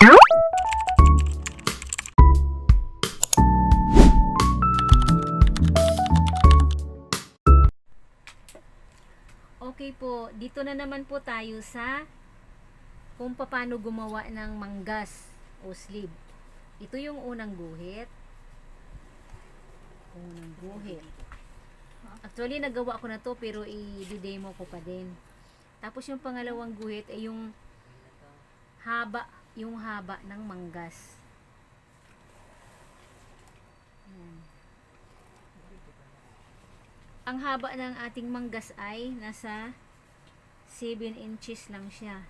Okay po, dito na naman po tayo sa kung paano gumawa ng manggas o sleeve. Ito yung unang guhit. Actually, nagawa ko na to pero i-demo ko pa din. Tapos yung pangalawang guhit ay yung haba ng manggas. Ang haba ng ating manggas ay nasa 7 inches lang siya.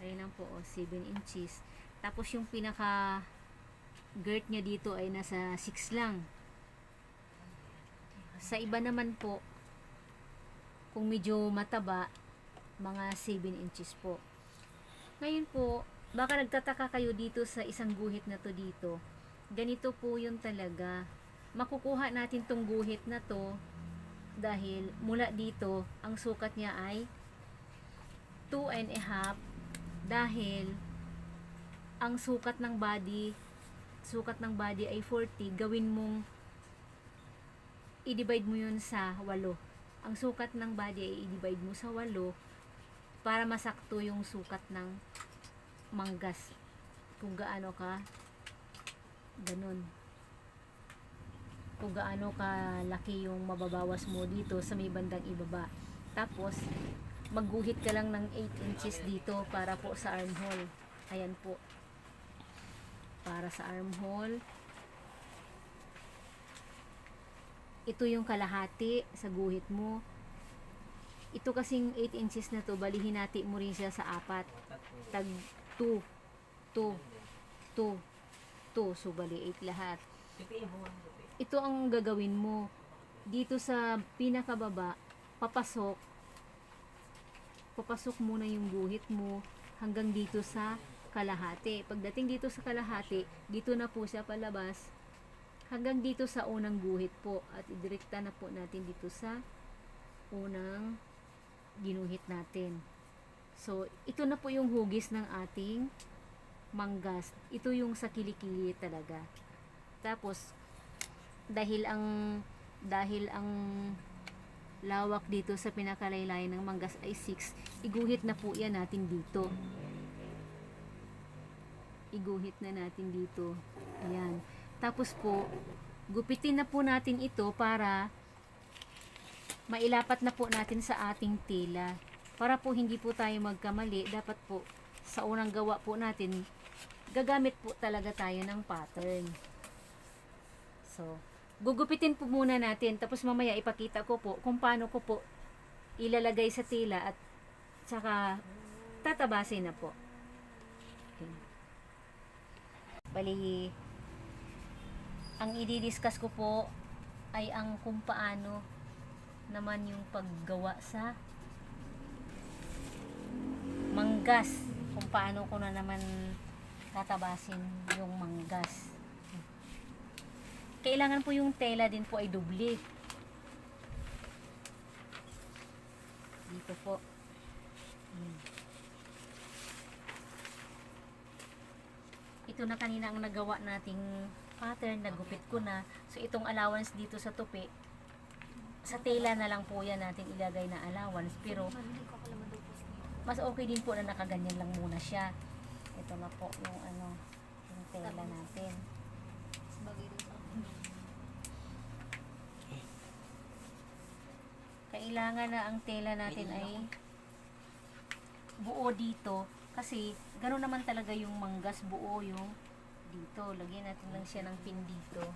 Ayun lang po, 7 inches. Tapos yung pinaka girt niya dito ay nasa 6 lang. Sa iba naman po, kung medyo mataba, mga 7 inches po. Ngayon po, baka nagtataka kayo dito sa isang guhit na to dito. Ganito po yun talaga. Makukuha natin tong guhit na to dahil mula dito ang sukat niya ay 2.5 dahil ang sukat ng body ay 40. Gawin mong i-divide mo yun sa 8. Ang sukat ng body ay i-divide mo sa 8 para masakto yung sukat ng manggas kung gaano ka kung gaano ka laki yung mababawas mo dito sa may bandang ibaba. Tapos magguhit ka lang ng 8 inches dito para po sa armhole. Ayan po, para sa armhole. Ito yung kalahati sa guhit mo. Ito kasing 8 inches na to, bali hinati mo rin siya sa 4. Tag 2 so bali 8 lahat. Ito ang gagawin mo dito sa pinakababa. Papasok muna yung guhit mo hanggang dito sa kalahati. Pagdating dito sa kalahati, dito na po siya palabas hanggang dito sa unang guhit po, at idirekta na po natin dito sa unang ginuhit natin. So ito na po yung hugis ng ating manggas. Ito yung sa kilikili talaga. Tapos dahil ang lawak dito sa pinakalaylayan ng manggas ay 6, iguhit na po yan natin dito. Ayan. Tapos po, gupitin na po natin ito para mailapat na po natin sa ating tela. Para po hindi po tayo magkamali, dapat po sa unang gawa po natin, gagamit po talaga tayo ng pattern. So, gugupitin po muna natin, tapos mamaya ipakita ko po kung paano ko po ilalagay sa tela at saka tatabasin na po. Okay. Bali, ang i-discuss ko po ay ang kung paano naman yung paggawa sa manggas, kung paano ko na naman tatabasin yung manggas. Kailangan po yung tela din po ay doble. Dito po. Ito na kanina ang nagawa nating pattern, nagupit ko na. So itong allowance dito sa tupi, sa tela na lang po yan natin ilagay na allowance. Pero mas okay din po na nakaganyan lang muna siya. Ito na po yung yung tela natin. Kailangan na ang tela natin ay buo dito kasi gano'n naman talaga yung manggas, buo yung dito. Lagyan natin lang siya ng pin dito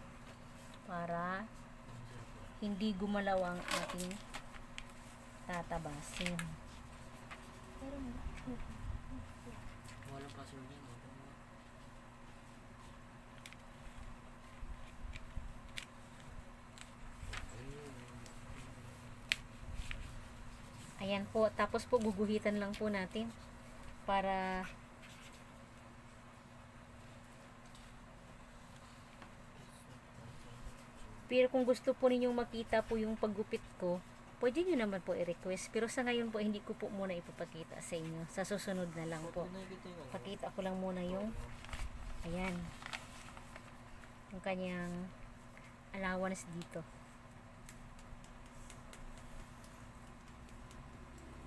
para hindi gumalaw ang ating tatabasin. Walang pasunod. Ayan po, tapos po guguhitan lang po natin para pero kung gusto po ninyong makita po yung paggupit ko, pwede nyo naman po i-request. Pero sa ngayon po, hindi ko po muna ipapakita sa inyo. Sa susunod na lang po. Pakita ko lang muna yung, ayan, yung kanyang allowance dito.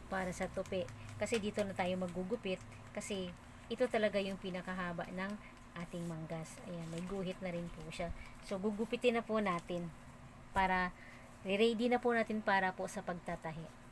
Para sa tupi. Kasi dito na tayo magugupit. Kasi ito talaga yung pinakahaba ng ating manggas. Ayan, may guhit na rin po siya. So, gugupitin na po natin para ready na po natin para po sa pagtatahi.